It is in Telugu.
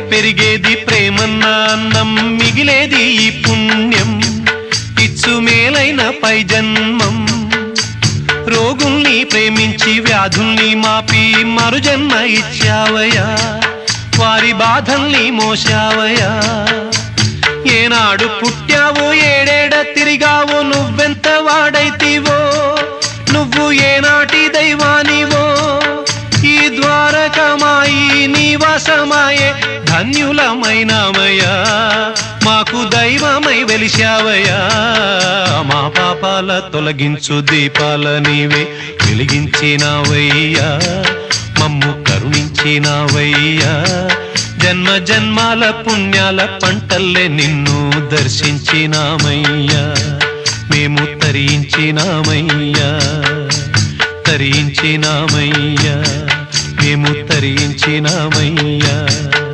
పెరిగేది ప్రేమన్న అన్నం, మిగిలేది ఈ పుణ్యం, ఇచ్చు మేలైన పై జన్మం. రోగుల్ని ప్రేమించి వ్యాధుల్ని మాపి మరుజన్మ ఇచ్చావయ్యా, వారి బాధల్ని మోసావయ్యా. ఏనాడు పుట్టావో ఏడేడ తిరిగావో, నువ్వెంత వాడైతివో, నువ్వు ఏనాటి దైవానివో. ఈ ద్వారకమాయి నివాసమాయే ధన్యులమైనామయ్యా, మాకు దైవమై వెలిశావయ్యా. మా పాపాల తొలగించు దీపాల నీవే వెలిగించినావయ్యా, మమ్ము కరుణించినావయ్యా. జన్మ జన్మాల పుణ్యాల పంటల్లే నిన్ను దర్శించినామయ్యా, మేము తరించినామయ్యా, తరించినామయ్యా, మేము తరించినామయ్యా.